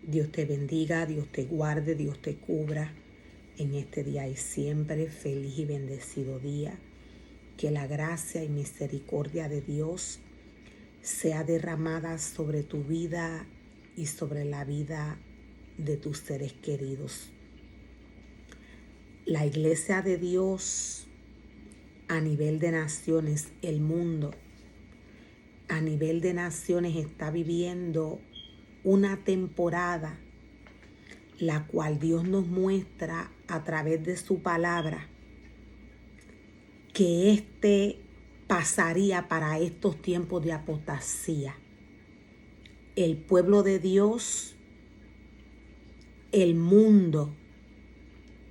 Dios te bendiga, Dios te guarde, Dios te cubra en este día y siempre. Feliz y bendecido día. Que la gracia y misericordia de Dios sea derramada sobre tu vida y sobre la vida de tus seres queridos. La iglesia de Dios a nivel de naciones, el mundo a nivel de naciones está viviendo una temporada la cual Dios nos muestra a través de su palabra que pasaría para estos tiempos de apostasía. El pueblo de Dios, el mundo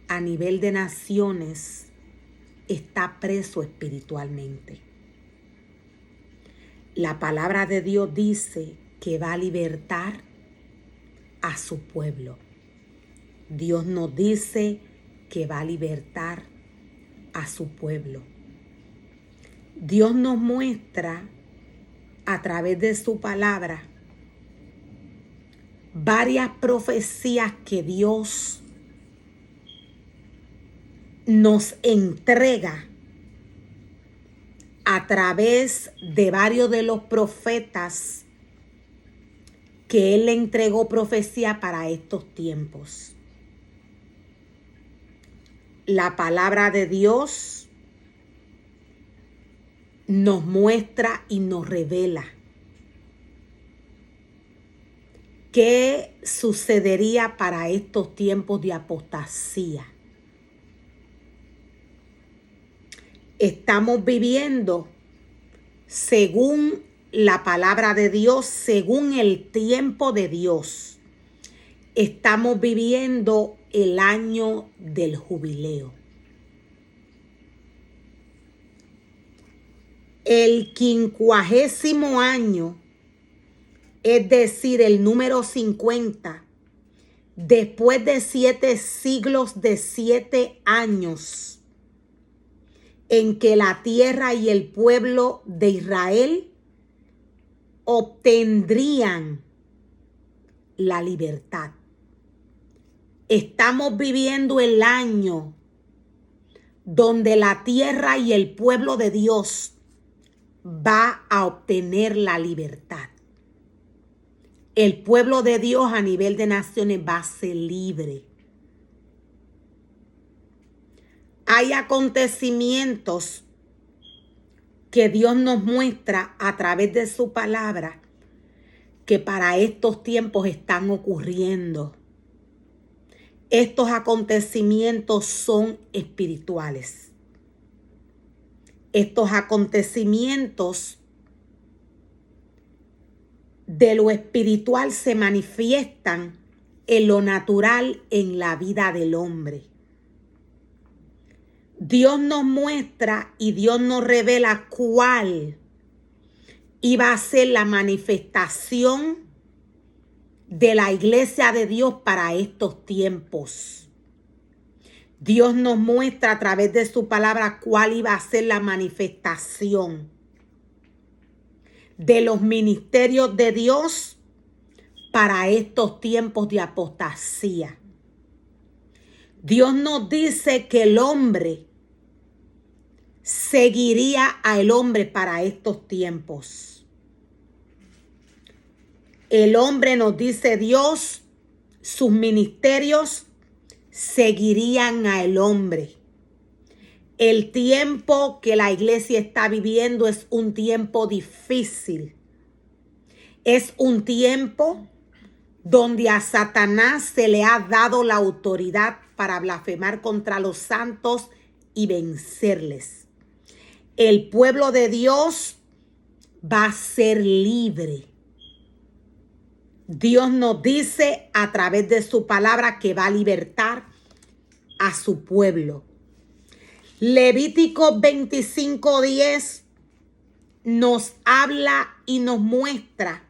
a nivel de naciones está preso espiritualmente. La palabra de Dios dice que va a libertar a su pueblo. Dios nos dice que va a libertar a su pueblo. Dios nos muestra a través de su palabra varias profecías que Dios nos entrega a través de varios de los profetas que Él le entregó profecía para estos tiempos. La palabra de Dios nos muestra y nos revela qué sucedería para estos tiempos de apostasía. Estamos viviendo según la palabra de Dios, según el tiempo de Dios. Estamos viviendo el año del jubileo. El 50º año, es decir, el número 50, después de 7 siglos de 7 años, en que la tierra y el pueblo de Israel obtendrían la libertad. Estamos viviendo el año donde la tierra y el pueblo de Dios va a obtener la libertad. El pueblo de Dios a nivel de naciones va a ser libre. Hay acontecimientos que Dios nos muestra a través de su palabra que para estos tiempos están ocurriendo. Estos acontecimientos son espirituales. Estos acontecimientos de lo espiritual se manifiestan en lo natural en la vida del hombre. Dios nos muestra y Dios nos revela cuál iba a ser la manifestación de la iglesia de Dios para estos tiempos. Dios nos muestra a través de su palabra cuál iba a ser la manifestación de los ministerios de Dios para estos tiempos de apostasía. Dios nos dice que el hombre seguiría al hombre para estos tiempos. El hombre, nos dice Dios, sus ministerios seguirían al hombre. El tiempo que la iglesia está viviendo es un tiempo difícil. Es un tiempo donde a Satanás se le ha dado la autoridad para blasfemar contra los santos y vencerles. El pueblo de Dios va a ser libre. Dios nos dice a través de su palabra que va a libertar a su pueblo. Levítico 25:10 nos habla y nos muestra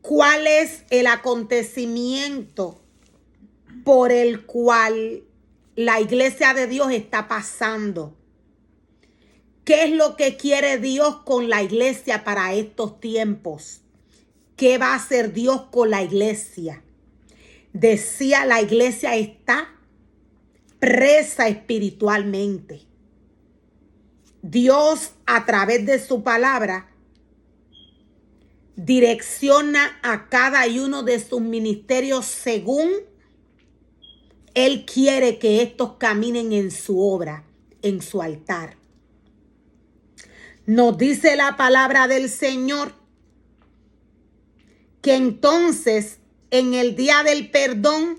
cuál es el acontecimiento por el cual la iglesia de Dios está pasando. ¿Qué es lo que quiere Dios con la iglesia para estos tiempos? ¿Qué va a hacer Dios con la iglesia? Decía, la iglesia está presa espiritualmente. Dios, a través de su palabra, direcciona a cada uno de sus ministerios según Él quiere que estos caminen en su obra, en su altar. Nos dice la palabra del Señor que entonces en el día del perdón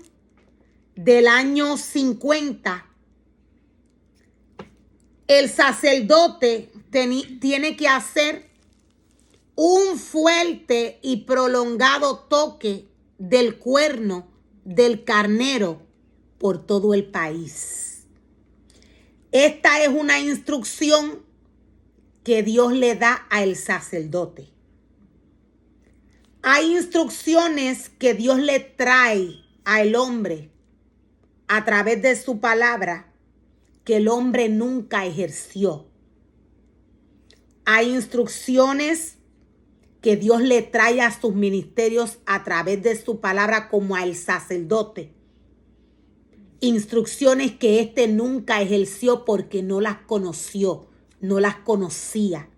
del año 50, el sacerdote tiene que hacer un fuerte y prolongado toque del cuerno del carnero por todo el país. Esta es una instrucción que Dios le da al sacerdote. Hay instrucciones que Dios le trae al hombre a través de su palabra que el hombre nunca ejerció. Hay instrucciones que Dios le trae a sus ministerios a través de su palabra como al sacerdote. Instrucciones que éste nunca ejerció porque no las conoció, no las conocía.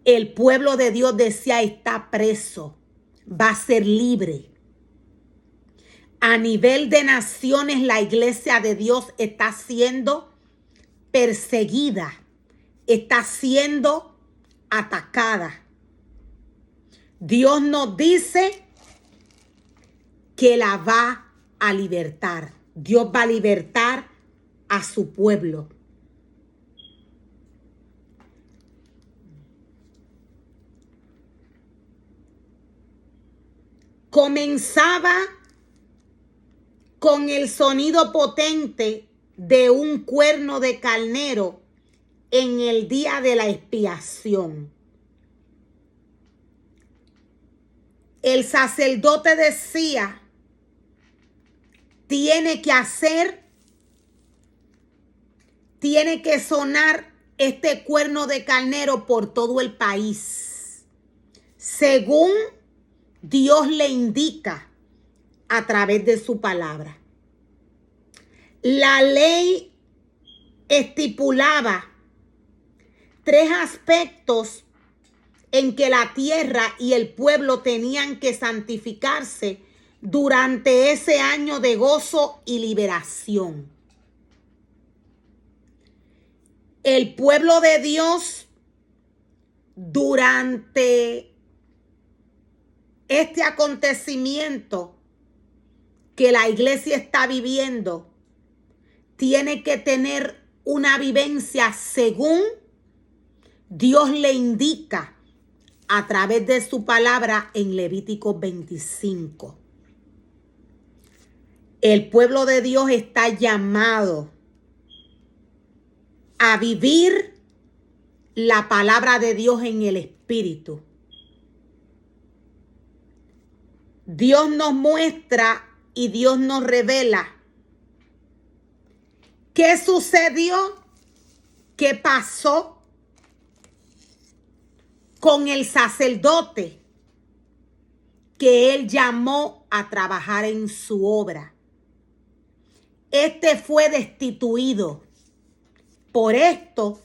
El pueblo de Dios decía, está preso, va a ser libre. A nivel de naciones, la iglesia de Dios está siendo perseguida, está siendo atacada. Dios nos dice que la va a libertar. Dios va a libertar a su pueblo. Comenzaba con el sonido potente de un cuerno de carnero en el día de la expiación. El sacerdote decía, tiene que sonar este cuerno de carnero por todo el país, según Dios le indica a través de su palabra. La ley estipulaba 3 aspectos en que la tierra y el pueblo tenían que santificarse durante ese año de gozo y liberación. El pueblo de Dios, durante este acontecimiento que la iglesia está viviendo, tiene que tener una vivencia según Dios le indica a través de su palabra en Levítico 25. El pueblo de Dios está llamado a vivir la palabra de Dios en el Espíritu. Dios nos muestra y Dios nos revela qué sucedió, qué pasó con el sacerdote que él llamó a trabajar en su obra. Este fue destituido. Por esto,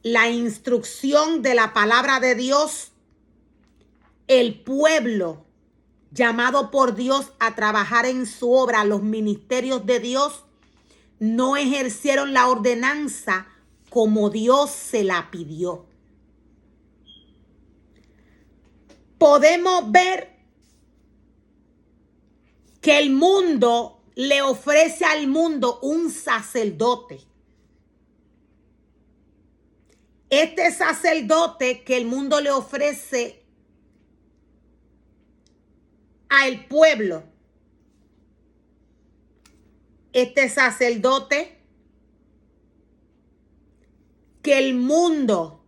la instrucción de la palabra de Dios, el pueblo llamado por Dios a trabajar en su obra, los ministerios de Dios, no ejercieron la ordenanza como Dios se la pidió. Podemos ver que el mundo le ofrece al mundo un sacerdote. Este sacerdote que el mundo le ofrece al pueblo, este sacerdote que el mundo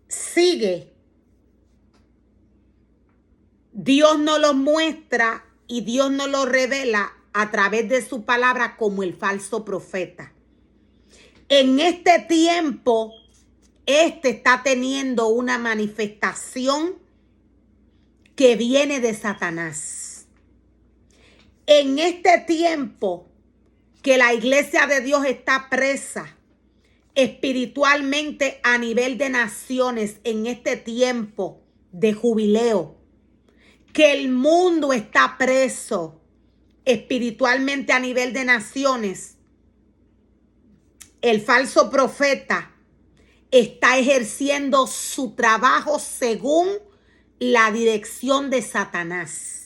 sigue, Dios nos lo muestra y Dios nos lo revela a través de su palabra como el falso profeta. En este tiempo, este está teniendo una manifestación que viene de Satanás. En este tiempo que la iglesia de Dios está presa espiritualmente a nivel de naciones, en este tiempo de jubileo, que el mundo está preso espiritualmente a nivel de naciones, el falso profeta está ejerciendo su trabajo según la dirección de Satanás.